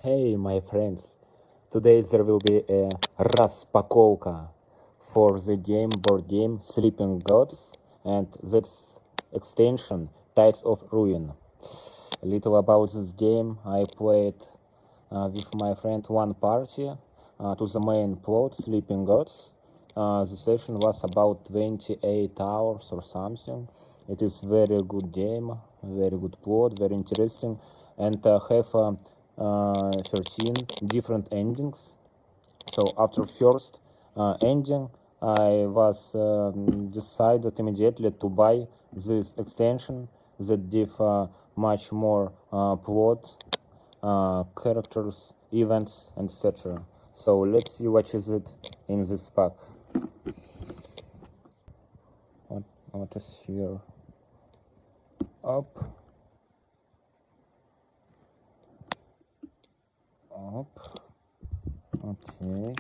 Hey my friends, today there will be a распаковка for the board game Sleeping Gods, and that's extension Tides of Ruin. A little about this game. I played with my friend one party to the main plot Sleeping Gods. The session was about 28 hours or something. It is very good game, very good plot, very interesting, and have 13 different endings. So after first ending, I was decided immediately to buy this extension that give much more plot, characters, events, etc. So let's see what is it in this pack. What is here? Up, up. Okay.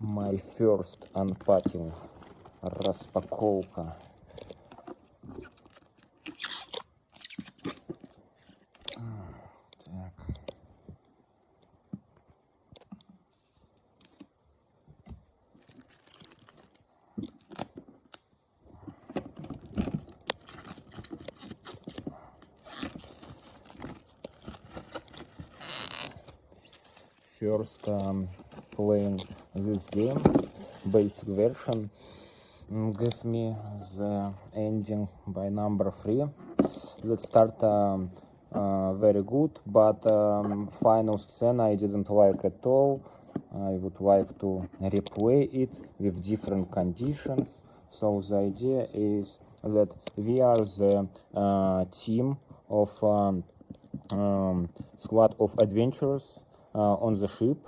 My first unpacking. Распаковка. Так. First playing this game, basic version, give me the ending by number 3. That start very good, but final scene I didn't like at all. I would like to replay it with different conditions. So the idea is that we are the team of squad of adventurers on the ship,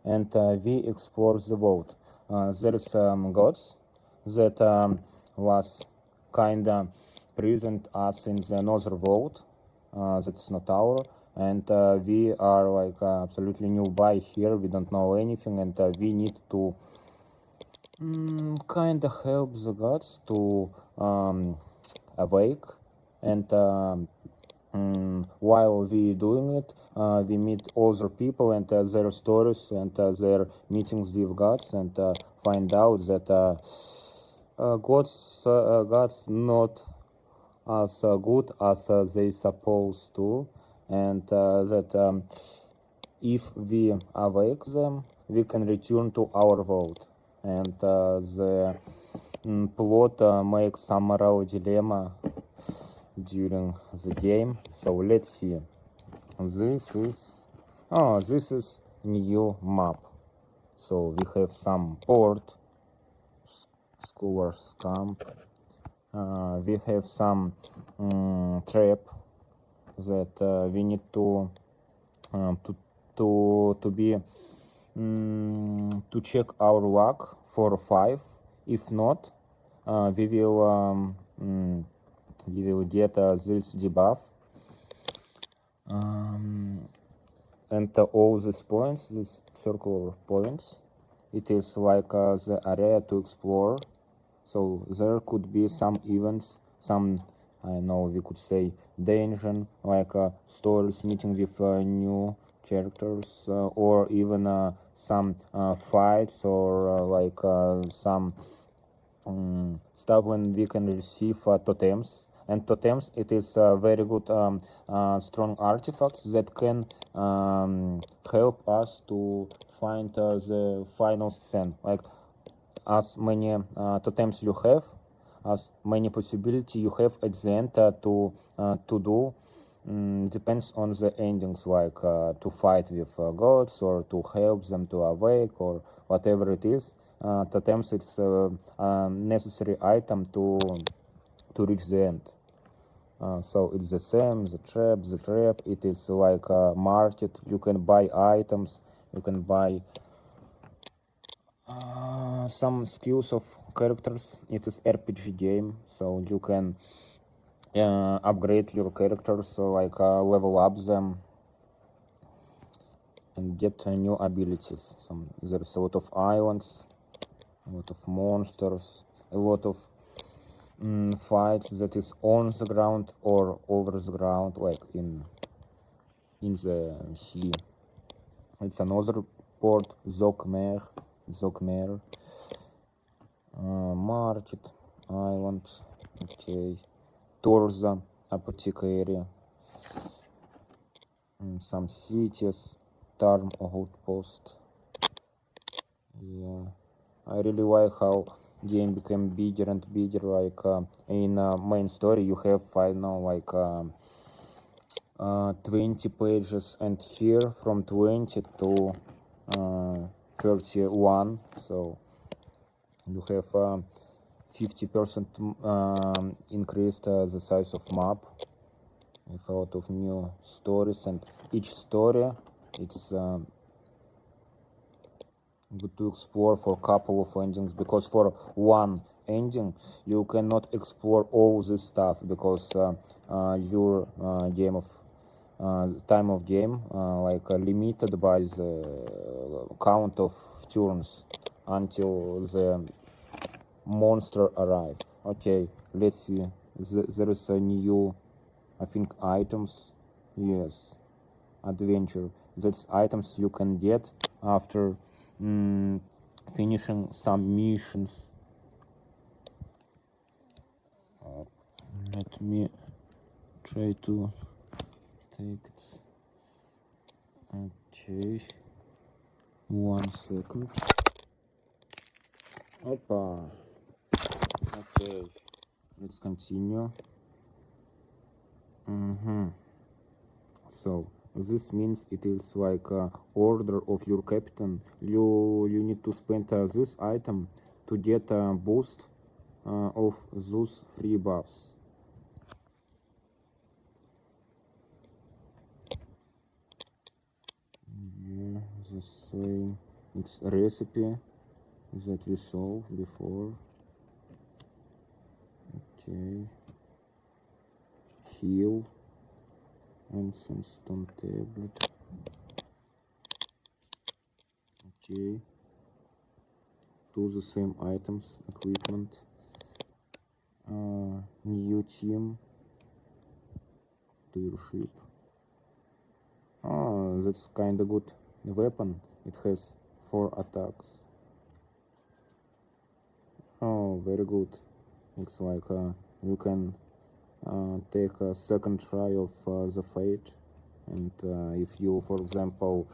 and we explore the world. There is gods that was kinda present us in the another world that is not our, and we are like absolutely newbie here. We don't know anything, and we need to kind of help the gods to awake, and while we doing it, we meet other people and their stories and their meetings with gods, and find out that gods not as good as they supposed to, and that if we awake them, we can return to our world. And the plot makes some moral dilemma during the game. So let's see. This is new map. So we have some port, scholar's camp. We have some trap that we need to be to check our luck for 5. If not, we will get this debuff, and all these points, these circular points, it is like the area to explore. So there could be some events, some, I know we could say danger, like stories, meeting with new characters, or even some fights, or like some stuff when we can receive totems. And totems, it is very good strong artifacts that can help us to find the final scene. Like, as many totems you have, as many possibility you have at the end to do, depends on the endings, like to fight with gods, or to help them to awake, or whatever it is. Totems, it's a necessary item to reach the end. So it's the same, the trap, it is like a market. You can buy items, you can buy some skills of characters. It is RPG game, so you can upgrade your characters, so like level up them and get new abilities. There's a lot of islands, a lot of monsters, a lot of fights that is on the ground or over the ground, like in the sea. It's another port, Zokmer, Market Island, okay, Torza, Apothecary, some cities, Tarm Outpost. Yeah, I really like how game became bigger and bigger. Like in main story, you have final like 20 pages, and here from 20 to 31. So you have 50% increased the size of map with a lot of new stories, and each story it's good to explore for a couple of endings, because for one ending you cannot explore all this stuff, because your game of time of game like limited by the count of turns until the monster arrive. Okay, let's see. There is a new, I think, items. Yes, adventure. That's items you can get after finishing some missions. Let me try to take it. Okay, 1 second. Опа. Okay, let's continue. So this means it is like order of your captain. You need to spend this item to get a boost of those free buffs. Yeah, the same. It's a recipe that we saw before. Okay. Heal. And some stone tablet. Okay. Do the same items, equipment. New team. To your ship. Oh, that's kinda good weapon. It has 4 attacks. Oh, very good. It's like you can take a second try of the fate, and if you, for example,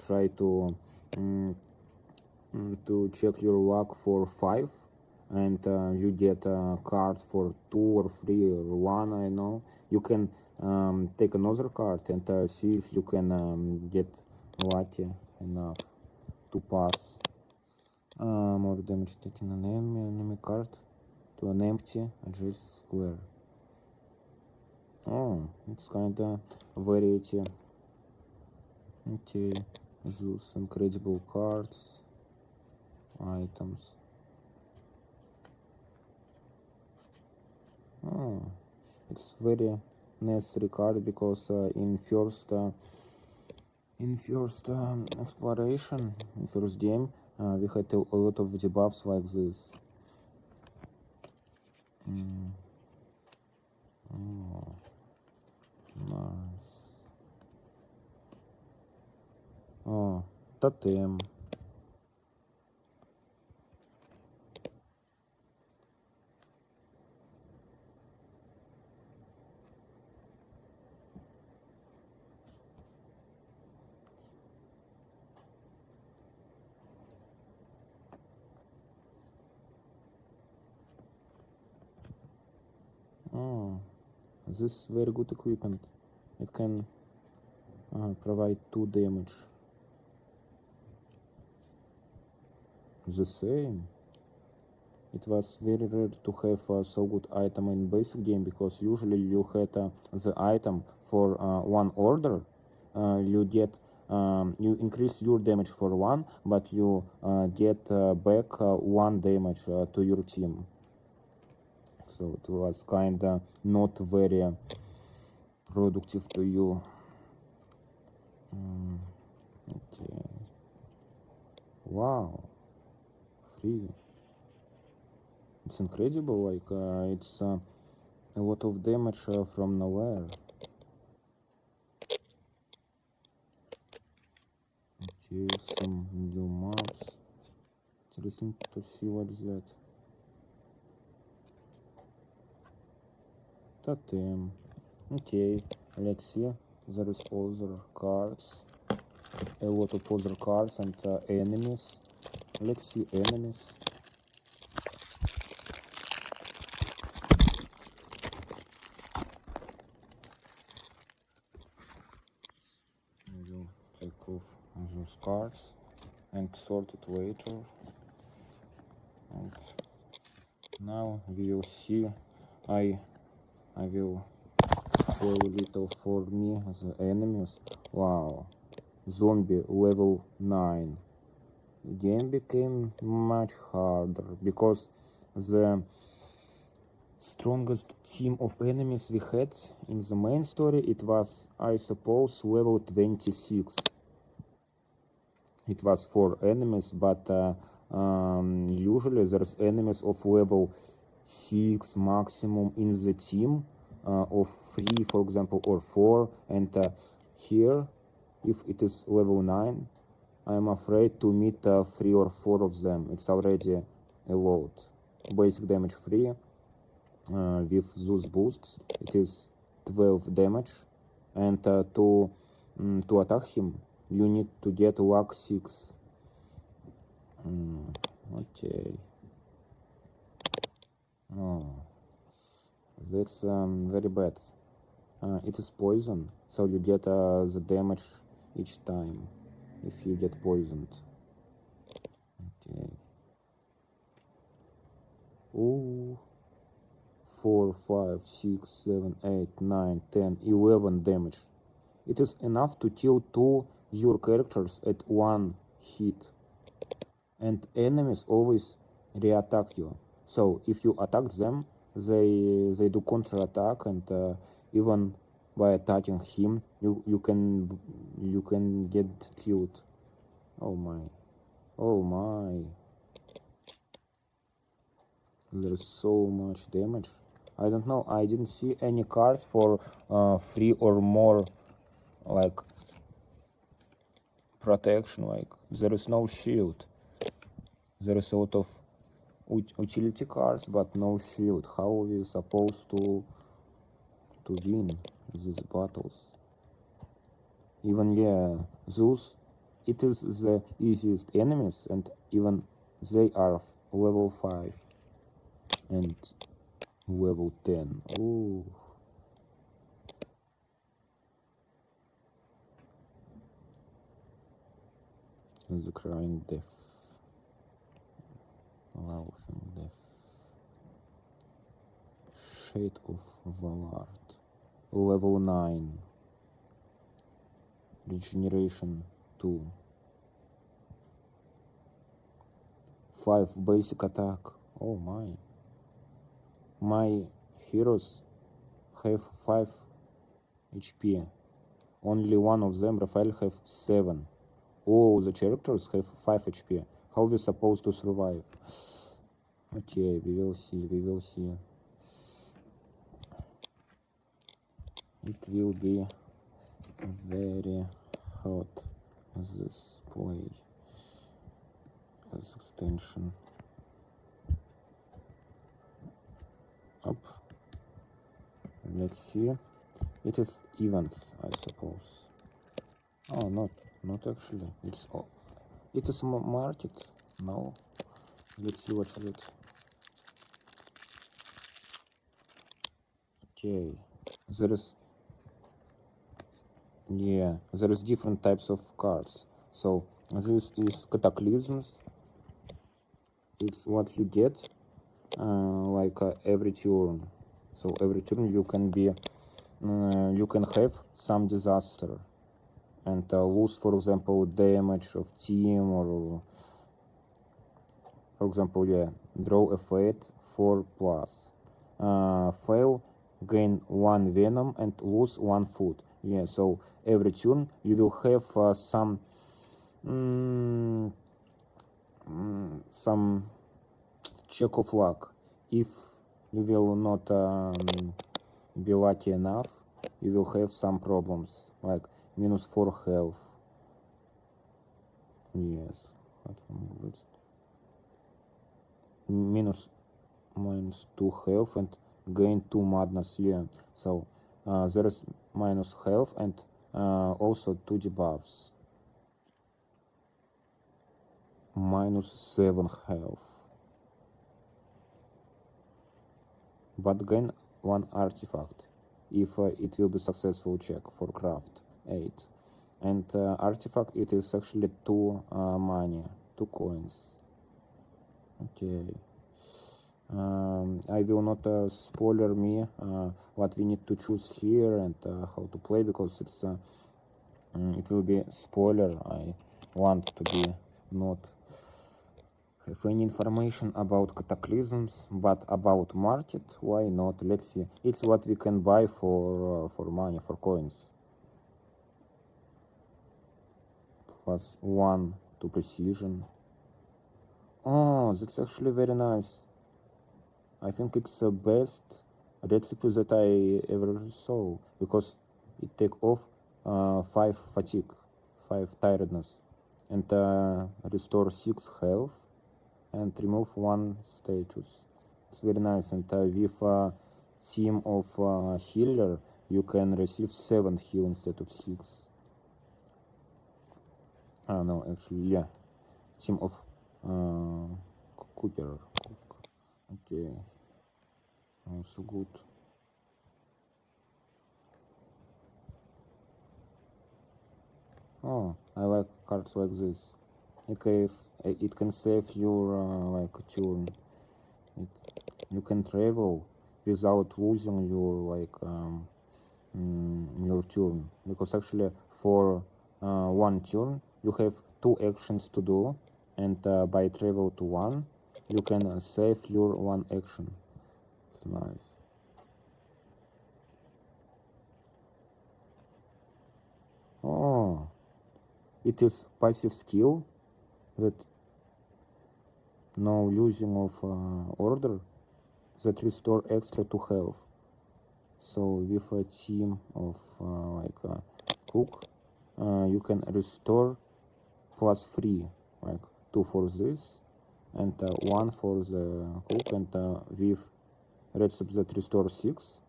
try to check your luck for 5, and you get a card for 2 or 3 or 1, I know, you can take another card and see if you can get lucky enough to pass. More damage taken on enemy card to an empty adjacent square. Oh, it's kinda variety. Okay, those incredible cards, items. Oh, it's very necessary card, because in first exploration, in first game, we had a lot of debuffs like this. Oh, nice. Oh, totem. Oh, this is very good equipment. It can provide 2 damage. The same. It was very rare to have so good item in basic game, because usually you had the item for 1 order. You get you increase your damage for 1, but you get back 1 damage to your team. So it was kinda not very productive to you. Okay. Wow. Free. It's incredible, like it's a lot of damage from nowhere. Okay, some new maps. Interesting to see what is that. Totem. Okay, let's see. There is other cards. A lot of other cards and enemies. Let's see enemies. I will take off those cards and sort it later. And now we will see. I will spoil a little for me the enemies. Wow, zombie level 9. Game became much harder because the strongest team of enemies we had in the main story, it was, I suppose, level 26. It was 4 enemies, but usually there's enemies of level 6 maximum in the team, of 3 for example, or 4, and here, if it is level 9, I'm afraid to meet 3 or 4 of them. It's already a lot. Basic damage 3, with those boosts it is 12 damage, and to attack him you need to get luck 6. Okay. Oh, that's very bad. It is poison, so you get the damage each time if you get poisoned. Okay. Ooh. 4, 5, 6, 7, 8, 9, 10, 11 damage. It is enough to kill 2 your characters at one hit. And enemies always re-attack you. So if you attack them, they do counter-attack, and even by attacking him, you can get killed. Oh my. Oh my. There's so much damage. I don't know, I didn't see any cards for 3 or more, like, protection, like, there is no shield. There is a lot of utility cards, but no shield. How are we supposed to win these battles? Even, yeah, those, it is the easiest enemies, and even they are level 5 and level 10. Ooh. The crying death. Laughing death. Shade of Valard. Level 9. Regeneration 2. 5 basic attack. Oh my. My heroes have 5 HP. Only one of them, Raphael, have 7. All the characters have 5 HP. How are we supposed to survive? Okay, we will see, we will see. It will be very hot, this play, this extension. Up. Let's see. It is events, I suppose. Oh, not actually. It is market. No. Let's see what is it. Okay. There is different types of cards. So this is cataclysms. It's what you get like every turn. So every turn you can have some disaster and lose, for example, damage of team, or for example, draw a fate 4+. Fail, gain 1 venom and lose 1 food. So every turn you will have some check of luck. if you will not be lucky enough, you will have some problems, like -4 health. Yes, -2 health and gain 2 madness. Yeah, so there is minus health and also 2 debuffs. -7 health, but gain 1 artifact if it will be successful check for craft 8. And artifact, it is actually 2 money, 2 coins. Okay. I will not spoiler me what we need to choose here and how to play, because it will be spoiler. I want to be not have any information about cataclysms, but about market, why not? Let's see. It's what we can buy for money, for coins. +1 to precision. Oh, that's actually very nice. I think it's the best recipe that I ever saw, because it take off 5 fatigue, 5 tiredness, and restore 6 health, and remove 1 status. It's very nice, and with team of healer, you can receive 7 heal instead of 6. No, actually, yeah, team of Cooper. Okay, also good. Oh, I like cards like this. It can save your like turn. You can travel without losing your like your turn, because actually for 1 turn you have 2 actions to do, and by travel to 1 you can save your 1 action. It's nice. Oh, it is passive skill that no losing of order that restore extra to health. So with a team of cook, you can restore +3, like 2 for this and 1 for the cook, and with recipe that restore 6,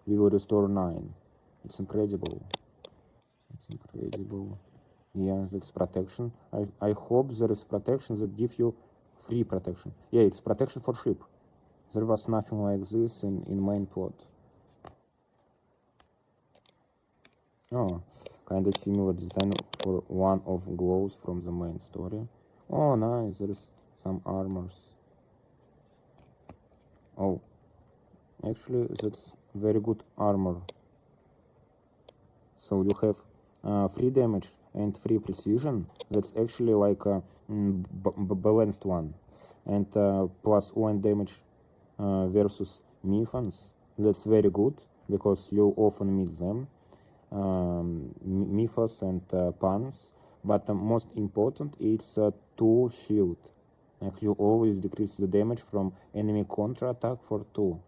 we will restore 9. It's incredible. It's incredible. Yeah, that's protection. I hope there is protection that give you free protection. Yeah, it's protection for ship. There was nothing like this in main plot. Oh, kinda similar design for one of glows from the main story. Oh, nice, there's some armors. Oh, actually, that's very good armor. So you have 3 damage and 3 precision. That's actually like a balanced one. And +1 damage versus Miphans. That's very good, because you often meet them. Mythos and Pans, but most important, it's 2 shield. Like you always decrease the damage from enemy contra attack for 2.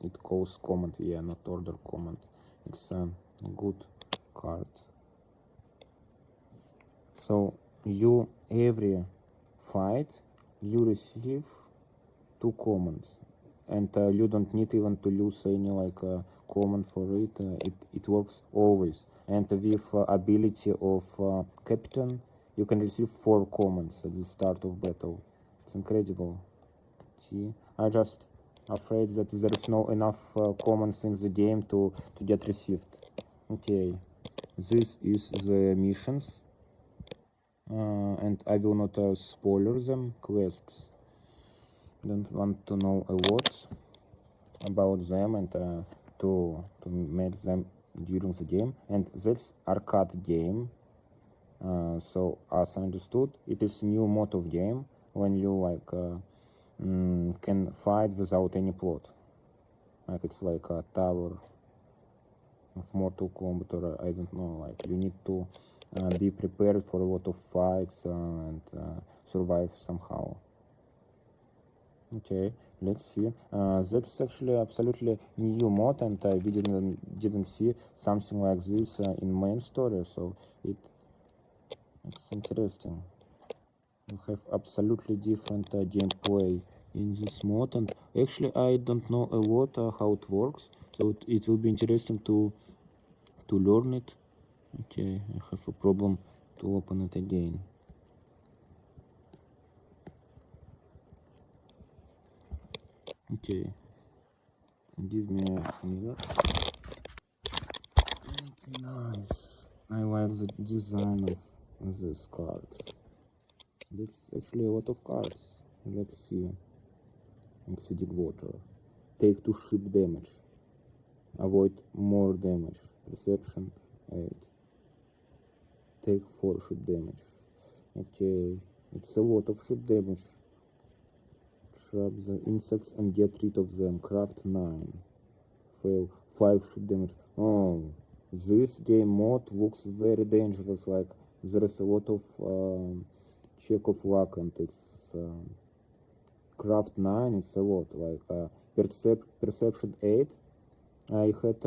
It calls command, yeah, not order command. It's a good card. So you every fight you receive 2 commands, and you don't need even to use any like command for it. It works always, and with ability of captain you can receive 4 commands at the start of battle. It's incredible. See, I just afraid that there is no enough commands in the game to get received. Okay, this is the missions, and I will not spoiler them. Quests, don't want to know a lot about them, and to make them during the game. And that's arcade game, so as I understood, it is new mode of game when you like can fight without any plot, like it's like a tower of Mortal Kombat, or I don't know, like you need to be prepared for a lot of fights and survive somehow. Okay, let's see. That's actually absolutely new mod, and we didn't see something like this in main story, so it's interesting. We have absolutely different gameplay in this mod, and actually I don't know a lot how it works, so it will be interesting to learn it. Okay, I have a problem to open it again. Okay, give me a minute. And nice. I like the design of these cards. That's actually a lot of cards. Let's see. Acidic water. Take 2 ship damage. Avoid more damage. Perception 8. Take 4 ship damage. Okay, it's a lot of ship damage. Trap the insects and get rid of them. Craft 9. Fail 5 ship damage. Oh, this game mode looks very dangerous. Like there is a lot of check of luck, and it's craft 9. It's a lot. Like perception 8. I had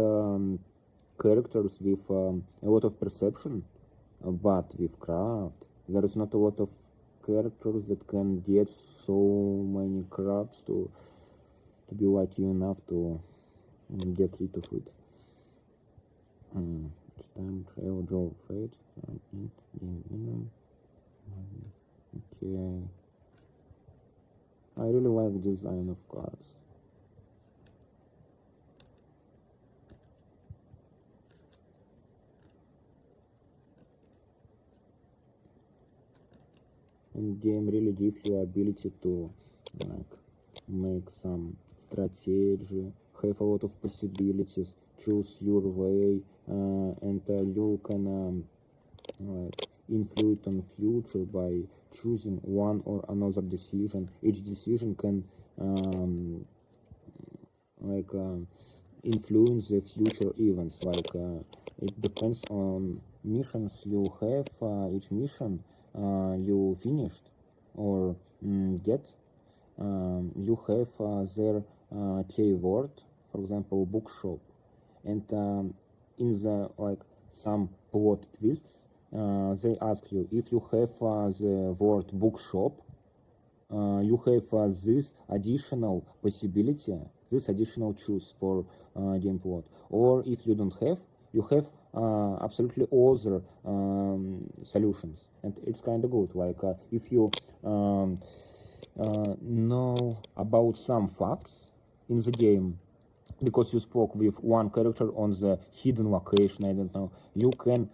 characters with a lot of perception, but with craft there is not a lot of characters that can get so many crafts to be lucky enough to get rid of it. Each time trail draw fate. Game minimum. Okay. I really like design of cards. And game really gives you ability to like make some strategy, have a lot of possibilities, choose your way, and you can like influence on future by choosing one or another decision. Each decision can like influence the future events. Like it depends on missions you have. Each mission you finished or get, you have their keyword, for example bookshop, and in the like some plot twists they ask you if you have the word bookshop, you have this additional possibility, this additional choose for game plot. Or if you don't have, you have absolutely other solutions, and it's kind of good. Like if you know about some facts in the game, because you spoke with one character on the hidden location, I don't know, you can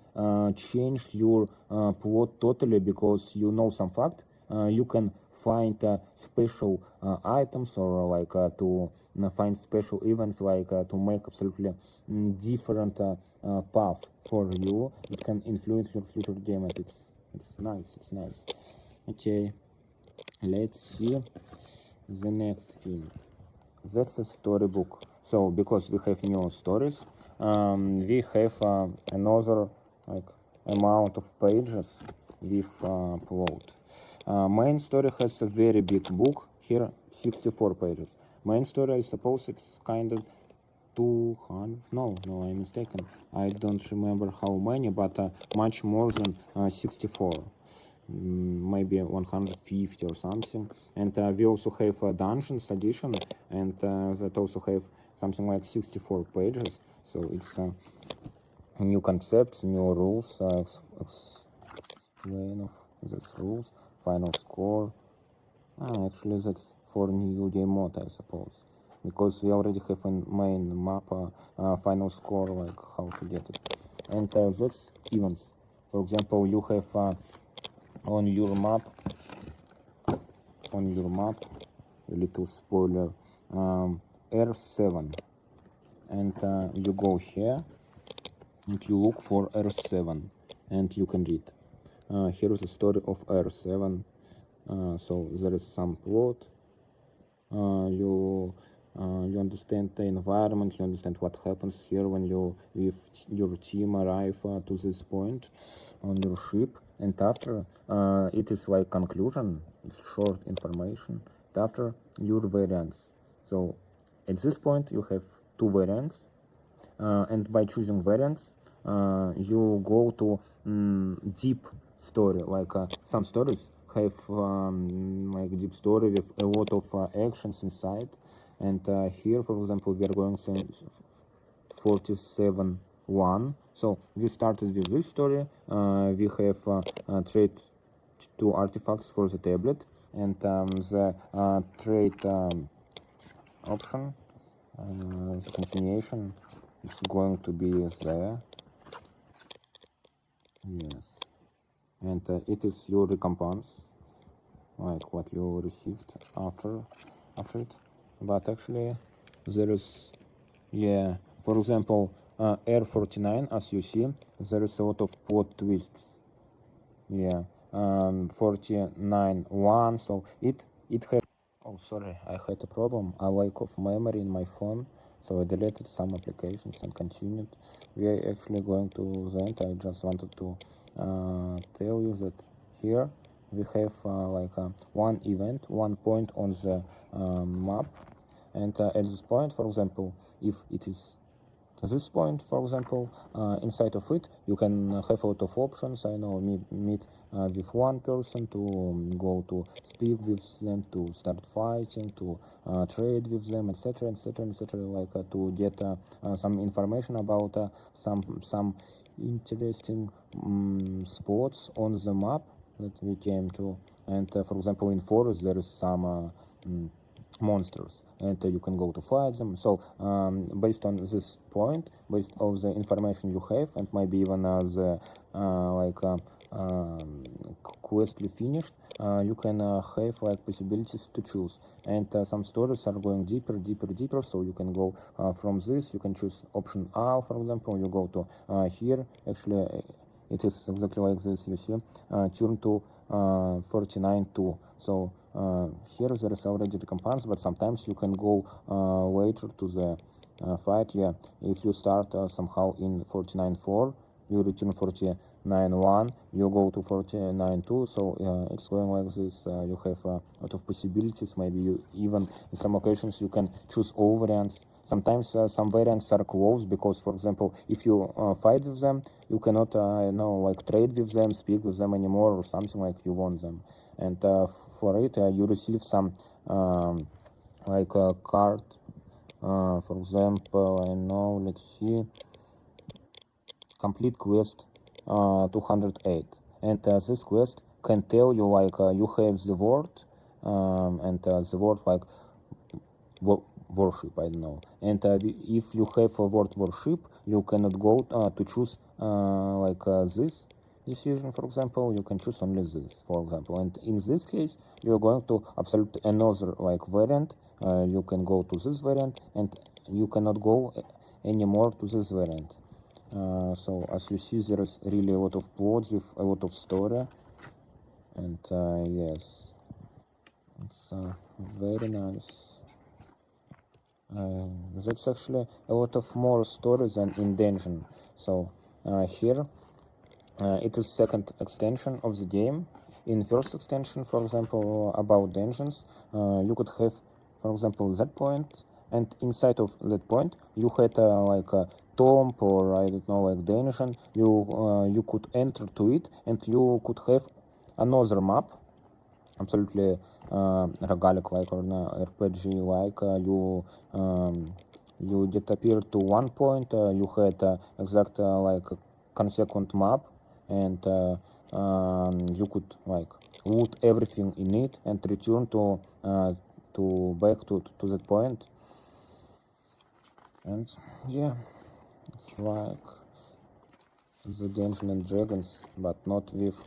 change your plot totally because you know some fact. You can find special items, or like to find special events, like to make absolutely different path for you. It can influence your future game, and it's nice, it's nice. Okay, let's see the next thing. That's a storybook. So because we have new stories, we have another like amount of pages with plot. Main story has a very big book here, 64 pages. Main story, I suppose it's kind of 200. No, I'm mistaken. I don't remember how many, but much more than 64. Maybe 150 or something. And we also have a dungeons edition, and that also have something like 64 pages. So it's new concepts, new rules, explain of these rules, final score. Actually that's for new game mode, I suppose, because we already have a main map, final score, like how to get it. And that's events. For example, you have on your map, a little spoiler, R7, and you go here and you look for R7, and you can read. Here is the story of R7. So there is some plot. You You understand the environment, you understand what happens here when you with your team arrive to this point on your ship. And after it is like conclusion, it's short information. And after your variants. So at this point you have two variants, and by choosing variants you go to deep story, like some stories have like deep story with a lot of actions inside. And here, for example, we are going to 47.1. So we started with this story. We have trade two artifacts for the tablet, and the trade option, the continuation, it's going to be there. Yes, and it is your recompense, like what you received after it. But actually there is, yeah, for example, Air 49, as you see, there is a lot of plot twists. Yeah, 49.1. So it had, oh sorry, I had a problem, a lack of memory in my phone, so I deleted some applications and continued. We are actually going to the end. I just wanted to tell you that here we have one event, one point on the map. And at this point, for example, if it is this point, for example, inside of it you can have a lot of options. I know, meet with one person, to go to speak with them, to start fighting, to trade with them, etc, etc, etc, like to get some information about some interesting spots on the map that we came to. And for example, in forest there is some monsters, and you can go to fight them. So based on this point, based on the information you have, and maybe even the quest you finished, you can have like possibilities to choose. And some stories are going deeper, deeper, deeper. So you can go from this, you can choose option A, for example. You go to here, actually it is exactly like this, you see, turn to 49.2. So here there is already recompense, but sometimes you can go later to the fight. Yeah, if you start somehow in 49.4, you return 49.1, you go to 49.2. So it's going like this. You have a lot of possibilities. Maybe you even in some occasions you can choose all variants. Sometimes some variants are close, because for example, if you fight with them, you cannot like trade with them, speak with them anymore, or something like you want them. And for it you receive some like a card, for example, I know, let's see, complete quest 208. And this quest can tell you like you have the word, and the word like worship, I don't know. And if you have a word worship, you cannot go to choose this decision, for example. You can choose only this, for example. And in this case, you're going to absolute another like variant. You can go to this variant, and you cannot go anymore to this variant. So as you see, there is really a lot of plots with a lot of story. And yes, it's very nice. That's actually a lot of more stories than in dungeon. So here it is second extension of the game. In first extension, for example, about dungeons, you could have, for example, that point, and inside of that point you had like a tomb, or I don't know, like dungeon. You could enter to it, and you could have another map, absolutely roguelike like, or RPG like. You disappear to one point, you had exact like consequent map, and you could like loot everything in it and return to back to that point. And yeah, it's like the Dungeons and Dragons, but not with,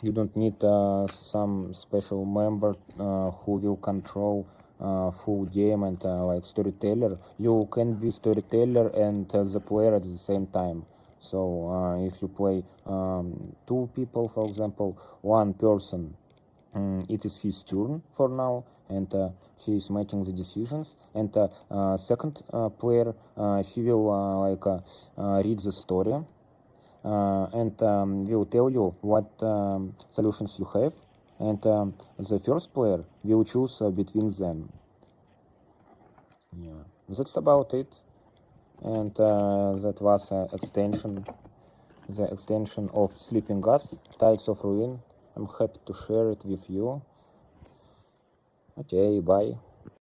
you don't need some special member who will control full game and like storyteller. You can be storyteller and the player at the same time. So if you play two people, for example, one person it is his turn for now, and he is making the decisions. And second player, he will read the story and will tell you what solutions you have, and the first player will choose between them. Yeah, that's about it. And that was the extension of Sleeping Gods, Tides of Ruin. I'm happy to share it with you. Okay, bye.